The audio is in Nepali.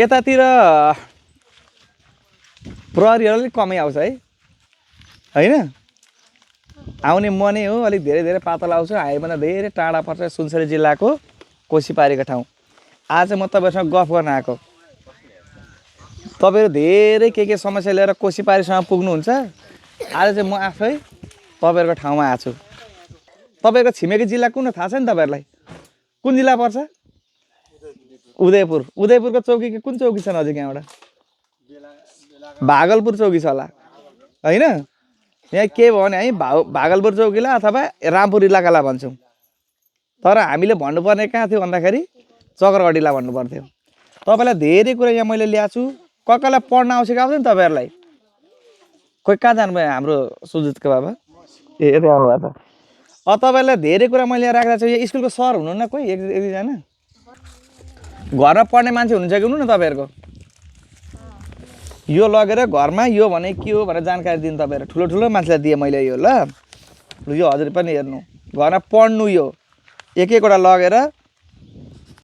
यतातिर प्रहरीहरू अलिक कमै आउँछ है होइन आउने म नै हो अलिक धेरै धेरै पातलो आउँछु हामीभन्दा धेरै टाढा पर्छ सुनसरी जिल्लाको कोसीपारीको ठाउँ आज म तपाईँहरूसँग गफ गर्न आएको तपाईँहरू धेरै के समस्या लिएर कोसीपारीसँग पुग्नुहुन्छ आज चाहिँ म आफै तपाईँहरूको ठाउँमा आएको छु तपाईँको छिमेकी जिल्ला कुन थाहा छ नि तपाईँहरूलाई कुन जिल्ला पर्छ उदयपुरको चौकी कुन चौकी छ नजिक यहाँबाट भागलपुर चौकी छ होला होइन यहाँ के भयो भने है भागलपुर चौकीलाई अथवा रामपुर इलाकालाई भन्छौँ तर हामीले भन्नुपर्ने कहाँ थियो भन्दाखेरि चक्रगढीलाई भन्नु पर्थ्यो तपाईँलाई धेरै कुरा यहाँ मैले ल्याएको छु कसलाई पढ्न आवश्यक आउँछ नि तपाईँहरूलाई खोइ कहाँ जानुभयो हाम्रो सुजितको बाबा ए यतै आउनुभयो त तपाईँहरूलाई धेरै कुरा मैले यहाँ राखेको छु यहाँ स्कुलको सर हुनुहुन्न कोही एक दुईजना घरमा पढ्ने मान्छे हुनुहुन्छ कि हुनु न तपाईँहरूको यो लगेर घरमा यो भने के हो भनेर जानकारी दिनु तपाईँहरू ठुलो ठुलो मान्छेलाई दिएँ मैले यो ल यो हजुर पनि हेर्नु घरमा पढ्नु यो एक एकवटा लगेर